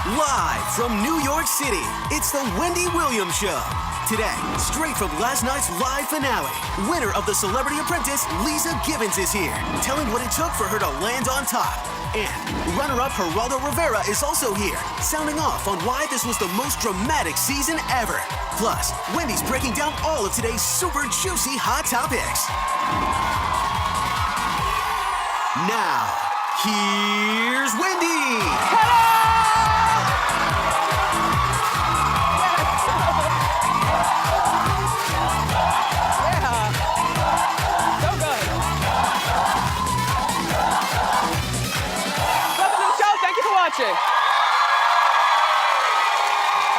Live from New York City, it's the Wendy Williams Show. Today, straight from last night's live finale, winner of the Celebrity Apprentice, Lisa Gibbons is here, telling what it took for her to land on top. And runner-up Geraldo Rivera is also here, sounding off on why this was the most dramatic season ever. Plus, Wendy's breaking down all of today's super juicy hot topics. Now, here's Wendy. Hello!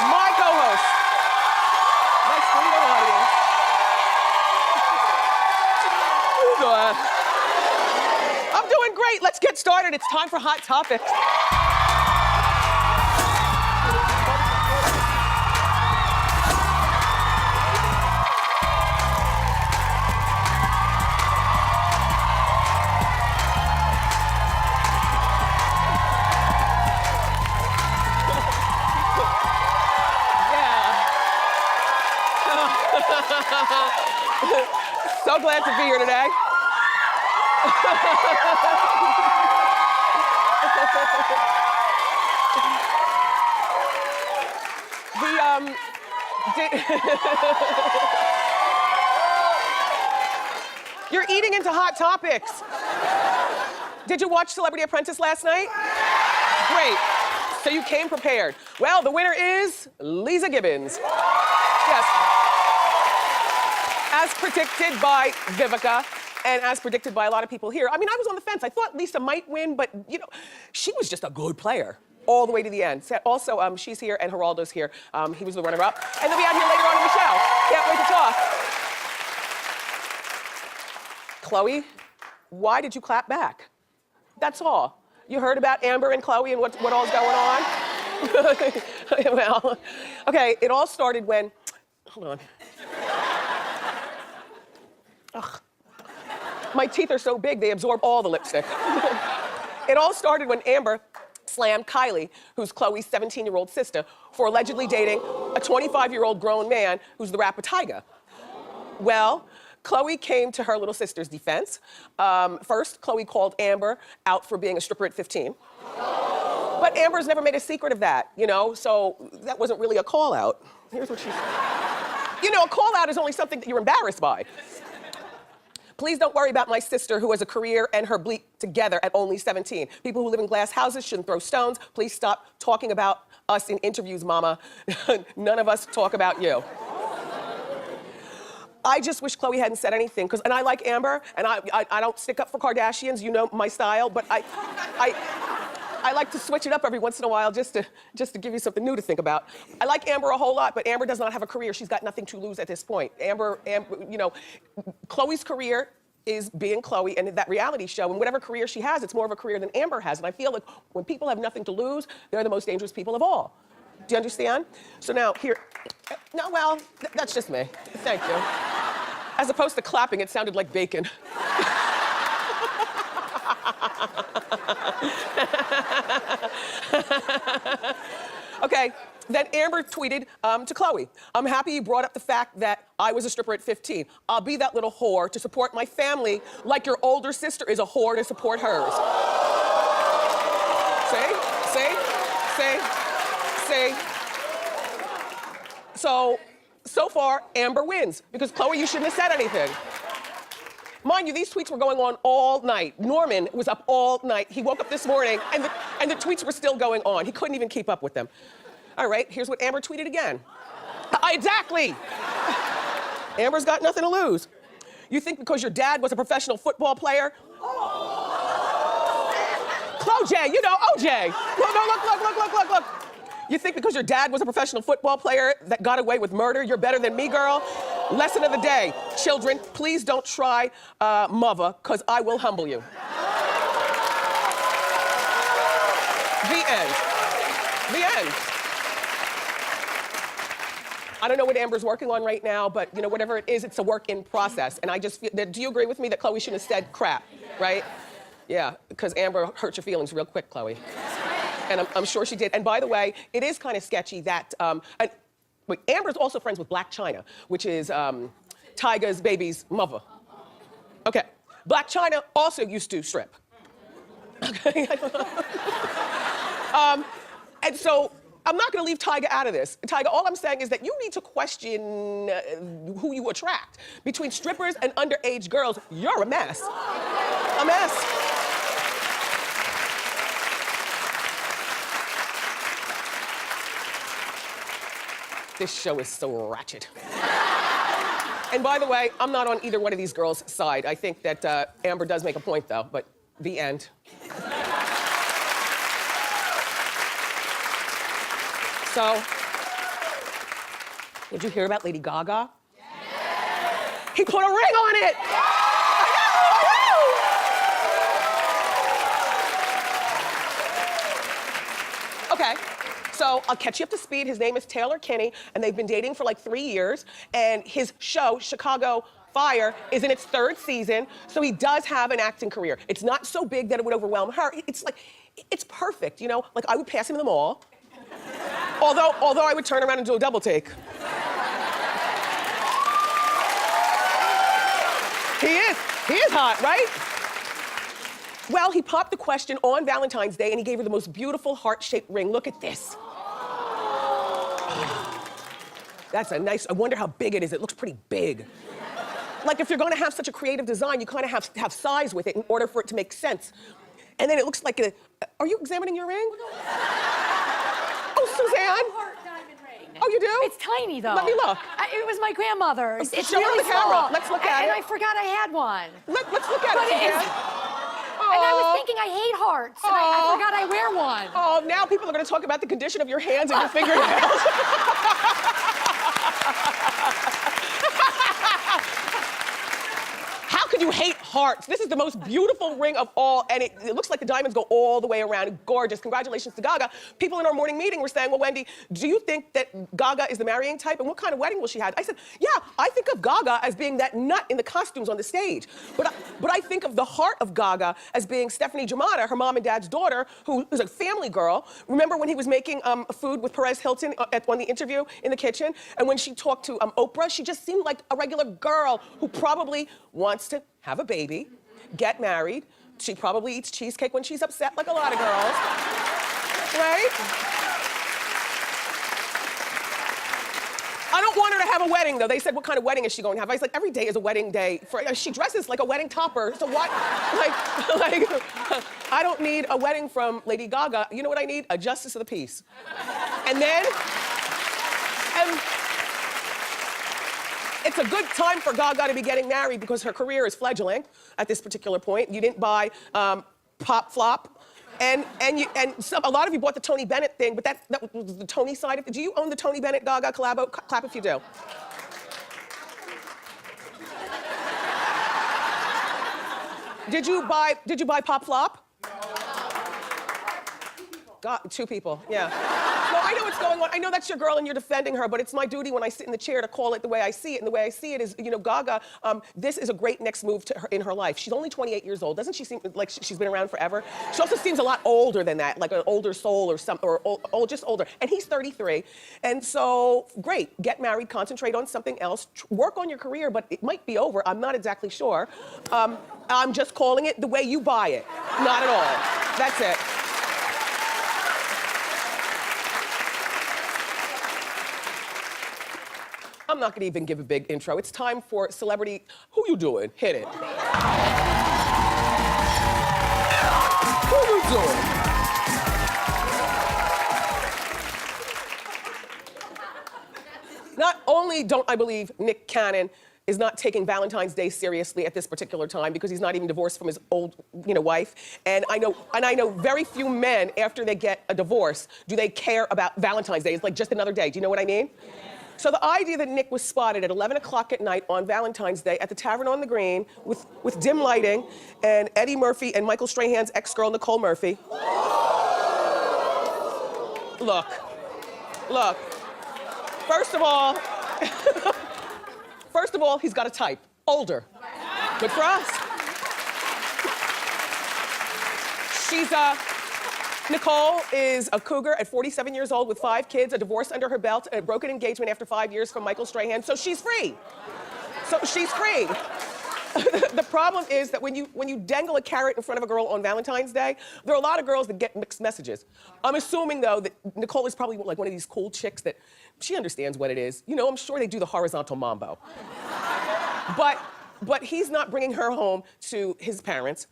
My co-host, my studio audience. I'm doing great. Let's get started. It's time for Hot Topics. So glad to be here today. You're eating into Hot Topics. Did you watch Celebrity Apprentice last night? Great. So you came prepared. Well, the winner is Lisa Gibbons. Yes. As predicted by Vivica, and as predicted by a lot of people here. I mean, I was on the fence. I thought Lisa might win, but, you know, she was just a good player all the way to the end. Also, she's here and Geraldo's here. He was the runner-up. And they'll be out here later on in the show. Can't wait to talk. Khloe, why did you clap back? That's all. You heard about Amber and Khloe and what all's going on? Well, okay, it all started when, hold on. Ugh. My teeth are so big, they absorb all the lipstick. It all started when Amber slammed Kylie, who's Khloe's 17-year-old sister, for allegedly dating a 25-year-old grown man who's the rapper Tyga. Well, Khloe came to her little sister's defense. First, Khloe called Amber out for being a stripper at 15. But Amber's never made a secret of that, you know, so that wasn't really a call-out. Here's what she said. You know, a call-out is only something that you're embarrassed by. Please don't worry about my sister who has a career and her bleep together at only 17. People who live in glass houses shouldn't throw stones. Please stop talking about us in interviews, mama. None of us talk about you. I just wish Khloe hadn't said anything, and I like Amber, and I don't stick up for Kardashians, you know my style, but I like to switch it up every once in a while just to give you something new to think about. I like Amber a whole lot, but Amber does not have a career. She's got nothing to lose at this point. Amber, you know, Khloe's career is being Khloe and that reality show, and whatever career she has, it's more of a career than Amber has. And I feel like when people have nothing to lose, they're the most dangerous people of all. Do you understand? So now, here, no, well, that's just me. Thank you. As opposed to clapping, it sounded like bacon. Okay, then Amber tweeted to Khloe, I'm happy you brought up the fact that I was a stripper at 15. I'll be that little whore to support my family like your older sister is a whore to support hers. See? So far, Amber wins, because Khloe, you shouldn't have said anything. Mind you, these tweets were going on all night. Norman was up all night. He woke up this morning, and the tweets were still going on. He couldn't even keep up with them. All right, here's what Amber tweeted again. Exactly. Amber's got nothing to lose. You think because your dad was a professional football player? Khloe, you know, OJ. Look. You think because your dad was a professional football player that got away with murder, you're better than me, girl? Lesson of the day, children, please don't try mother, because I will humble you. The end. I don't know what Amber's working on right now, but you know, whatever it is, it's a work in process. And I just feel that, do you agree with me that Khloe shouldn't have said crap, right? Yeah, because Amber hurt your feelings real quick, Khloe. And I'm sure she did. And by the way, it is kind of sketchy that, wait, Amber's also friends with Black China, which is Tyga's baby's mother. Okay, Black China also used to strip. Okay. And so, I'm not gonna leave Tyga out of this. Tyga, all I'm saying is that you need to question who you attract. Between strippers and underage girls, you're a mess. A mess. This show is so ratchet. And by the way, I'm not on either one of these girls' side. I think that Amber does make a point, though, but the end. So, did you hear about Lady Gaga? Yes. He put a ring on it! Okay, so I'll catch you up to speed. His name is Taylor Kinney, and they've been dating for like 3 years, and his show, Chicago Fire, is in its 3rd season, so he does have an acting career. It's not so big that it would overwhelm her. It's like, it's perfect, you know? Like, I would pass him in the mall. Although I would turn around and do a double take. He is hot, right? Well, he popped the question on Valentine's Day and he gave her the most beautiful heart-shaped ring. Look at this. That's a nice, I wonder how big it is. It looks pretty big. Like if you're gonna have such a creative design, you kind of have size with it in order for it to make sense. And then it looks like are you examining your ring? Oh, Suzanne. Heart diamond ring. Oh, you do? It's tiny though. Let me look. It was my grandmother's. It's Show her really the camera. small. Let's look at and it. I forgot I had one. Let's look at But it, Suzanne. And I was thinking I hate hearts, and I forgot I wear one. Oh, now people are gonna talk about the condition of your hands and your fingernails. How could you hate hearts? This is the most beautiful ring of all, and it looks like the diamonds go all the way around. Gorgeous. Congratulations to Gaga. People in our morning meeting were saying, well, Wendy, do you think that Gaga is the marrying type? And what kind of wedding will she have? I said, yeah, I think of Gaga as being that nut in the costumes on the stage. But I think of the heart of Gaga as being Stephanie Giamatti, her mom and dad's daughter, who is a family girl. Remember when he was making food with Perez Hilton on the interview in the kitchen? And when she talked to Oprah, she just seemed like a regular girl who probably wants to have a baby, get married. She probably eats cheesecake when she's upset, like a lot of girls, right? I don't want her to have a wedding, though. They said, what kind of wedding is she going to have? I was like, every day is a wedding day. She dresses like a wedding topper, so what? Like, I don't need a wedding from Lady Gaga. You know what I need? A justice of the peace. And then, it's a good time for Gaga to be getting married because her career is fledgling at this particular point. You didn't buy Pop Flop. And a lot of you bought the Tony Bennett thing, but that was the Tony side of it. Do you own the Tony Bennett Gaga collabo? Clap if you do. Did you buy Pop Flop? God, 2 people, yeah. No, I know what's going on. I know that's your girl and you're defending her, but it's my duty when I sit in the chair to call it the way I see it. And the way I see it is, you know, Gaga, this is a great next move to her, in her life. She's only 28 years old. Doesn't she seem like she's been around forever? She also seems a lot older than that, like an older soul or something, or just older. And he's 33. And so, great, get married, concentrate on something else, work on your career, but it might be over. I'm not exactly sure. I'm just calling it the way you buy it. Not at all. That's it. I'm not gonna even give a big intro. It's time for celebrity. Who you doing? Hit it. Who you doing? Not only don't I believe Nick Cannon is not taking Valentine's Day seriously at this particular time because he's not even divorced from his old, wife. And I know very few men after they get a divorce do they care about Valentine's Day. It's like just another day. Do you know what I mean? Yeah. So the idea that Nick was spotted at 11 o'clock at night on Valentine's Day at the Tavern on the Green with dim lighting and Eddie Murphy and Michael Strahan's ex-girl, Nicole Murphy. Look. First of all, he's got a type. Older. Good for us. Nicole is a cougar at 47 years old with 5 kids, a divorce under her belt, and a broken engagement after 5 years from Michael Strahan, so she's free. So she's free. The problem is that when you dangle a carrot in front of a girl on Valentine's Day, there are a lot of girls that get mixed messages. I'm assuming, though, that Nicole is probably like one of these cool chicks that she understands what it is. You know, I'm sure they do the horizontal mambo. But he's not bringing her home to his parents.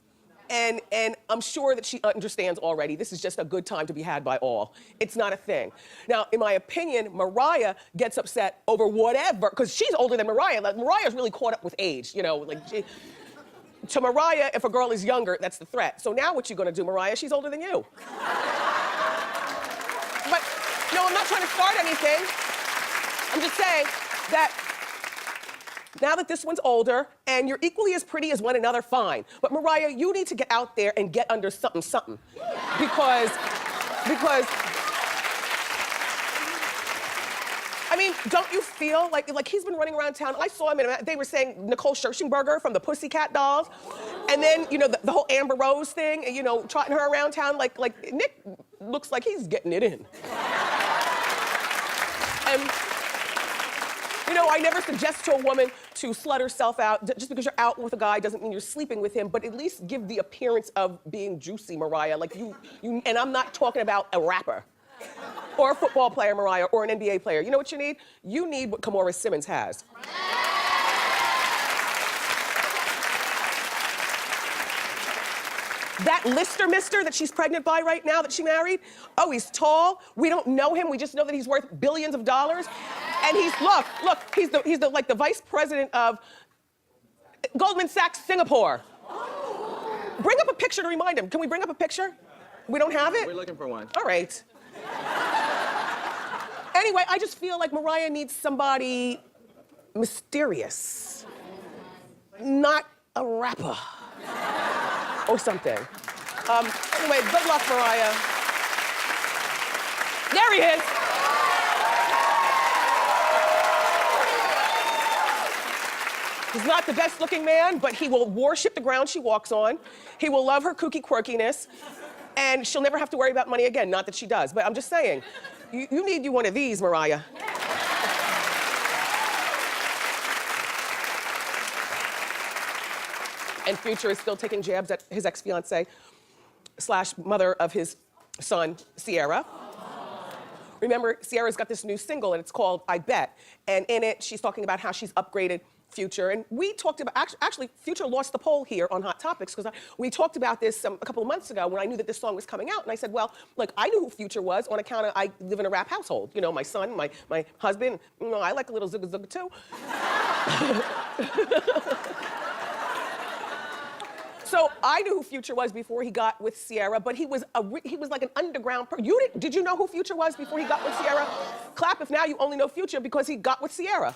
And I'm sure that she understands already this is just a good time to be had by all. It's not a thing. Now, in my opinion, Mariah gets upset over whatever, because she's older than Mariah. Like, Mariah's really caught up with age, you know. Like, to Mariah, if a girl is younger, that's the threat. So now what you gonna do, Mariah? She's older than you. But, no, I'm not trying to start anything. I'm just saying that now that this one's older and you're equally as pretty as one another, fine. But Mariah, you need to get out there and get under something. Because, I mean, don't you feel like he's been running around town? I saw him, they were saying Nicole Scherzinger from the Pussycat Dolls. And then, you know, the whole Amber Rose thing, you know, trotting her around town like Nick looks like he's getting it in. And, you know, I never suggest to a woman to slut herself out. Just because you're out with a guy doesn't mean you're sleeping with him, but at least give the appearance of being juicy, Mariah. Like you, and I'm not talking about a rapper or a football player, Mariah, or an NBA player. You know what you need? You need what Kamora Simmons has. That Lister mister that she's pregnant by right now that she married, oh, he's tall. We don't know him. We just know that he's worth billions of dollars. And he's, look, he's the vice president of Goldman Sachs Singapore. Bring up a picture to remind him. Can we bring up a picture? We don't have it? We're looking for one. All right. Anyway, I just feel like Mariah needs somebody mysterious, not a rapper or something. Anyway, good luck, Mariah. There he is. He's not the best looking man, but he will worship the ground she walks on. He will love her kooky quirkiness, and she'll never have to worry about money again. Not that she does, but I'm just saying, you need one of these, Mariah. And Future is still taking jabs at his ex-fiancée / mother of his son, Ciara. Remember, Ciara's got this new single, and it's called I Bet. And in it, she's talking about how she's upgraded Future. And we talked about, actually, Future lost the poll here on Hot Topics, because we talked about this a couple of months ago when I knew that this song was coming out. And I said, well, look, I knew who Future was on account of I live in a rap household. You know, my son, my husband, you know, I like a little zugga zugga too. So I knew who Future was before he got with Ciara, but he was like an underground person. Did you know who Future was before he got with Ciara? Clap if now you only know Future because he got with Ciara.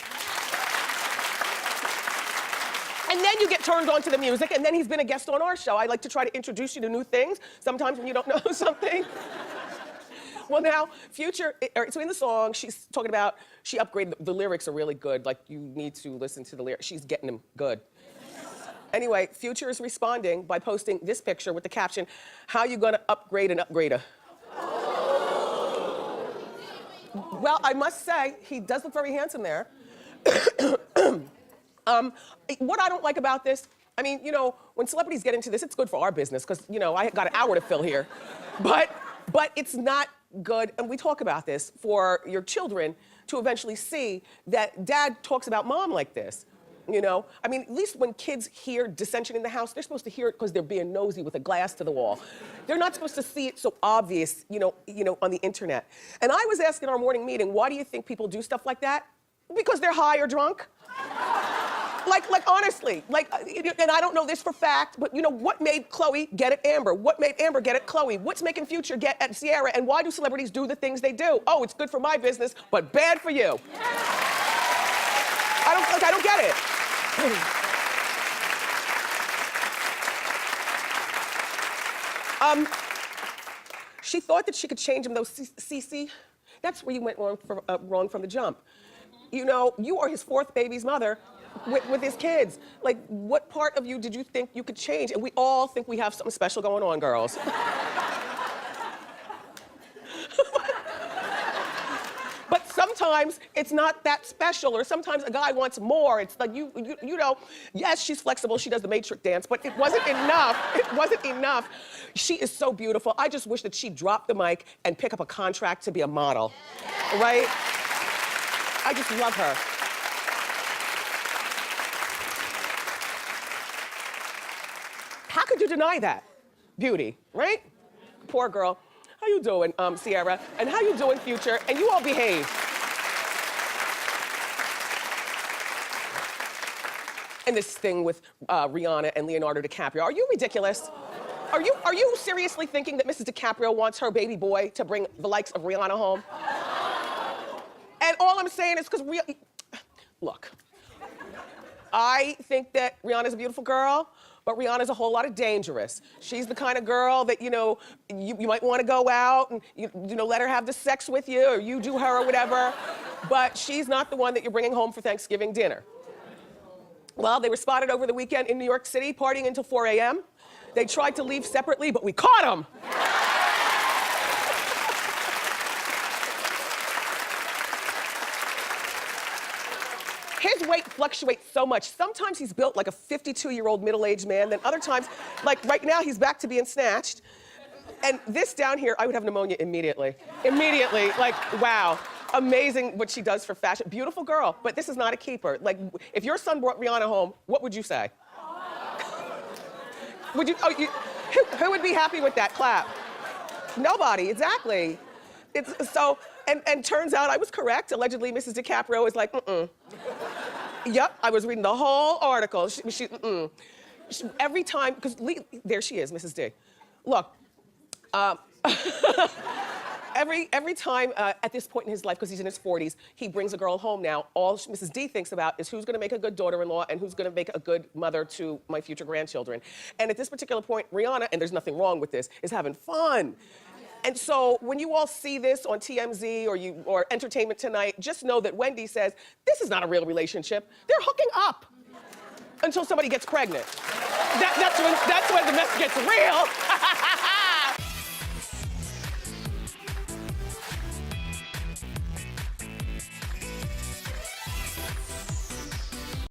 And then you get turned on to the music, and then he's been a guest on our show. I like to try to introduce you to new things, sometimes when you don't know something. Well, now, Future, so in the song, she's talking about, she upgraded, the lyrics are really good. Like, you need to listen to the lyrics. She's getting them good. Anyway, Future is responding by posting this picture with the caption, how you gonna upgrade an upgrader? Well, I must say, he does look very handsome there. What I don't like about this, I mean, you know, when celebrities get into this, it's good for our business, because, you know, I got an hour to fill here. But it's not good, and we talk about this, for your children to eventually see that dad talks about mom like this. You know, I mean, at least when kids hear dissension in the house, they're supposed to hear it because they're being nosy with a glass to the wall. They're not supposed to see it so obvious, you know, on the internet. And I was asking our morning meeting, why do you think people do stuff like that? Because they're high or drunk. Like honestly, and I don't know this for fact, but you know, what made Khloe get at Amber? What made Amber get at Khloe? What's making Future get at Ciara? And why do celebrities do the things they do? Oh, it's good for my business, but bad for you. I don't get it. She thought that she could change him, though, CC. That's where you went wrong from the jump. You know, you are his 4th baby's mother with his kids. Like, what part of you did you think you could change? And we all think we have something special going on, girls. But sometimes it's not that special, or sometimes a guy wants more. It's like, you know, yes, she's flexible, she does the matrix dance, but it wasn't enough. It wasn't enough. She is so beautiful. I just wish that she'd drop the mic and pick up a contract to be a model, right? I just love her. How could you deny that? Beauty, right? Poor girl. How you doing, Ciara? And how you doing, Future? And you all behave. And this thing with Rihanna and Leonardo DiCaprio. Are you ridiculous? Are you seriously thinking that Mrs. DiCaprio wants her baby boy to bring the likes of Rihanna home? And all I'm saying is because look, I think that Rihanna's a beautiful girl, but Rihanna's a whole lot of dangerous. She's the kind of girl that, you know, you might want to go out and, you know, let her have the sex with you, or you do her or whatever, but she's not the one that you're bringing home for Thanksgiving dinner. Well, they were spotted over the weekend in New York City partying until 4 a.m. They tried to leave separately, but we caught them. His weight fluctuates so much. Sometimes he's built like a 52-year-old middle-aged man, then other times, like right now, he's back to being snatched. And this down here, I would have pneumonia immediately. Immediately, like, wow. Amazing what she does for fashion. Beautiful girl, but this is not a keeper. Like, if your son brought Rihanna home, what would you say? Would you, who would be happy with that clap? Nobody, exactly. It's so, and turns out I was correct. Allegedly, Mrs. DiCaprio is like, Yep, I was reading the whole article. She every time, because there she is, Mrs. D. Look, every time at this point in his life, because he's in his 40s, he brings a girl home now. All Mrs. D thinks about is who's gonna make a good daughter-in-law and who's gonna make a good mother to my future grandchildren. And at this particular point, Rihanna, and there's nothing wrong with this, is having fun. And so when you all see this on TMZ or Entertainment Tonight, just know that Wendy says, this is not a real relationship. They're hooking up until somebody gets pregnant. That's when the mess gets real.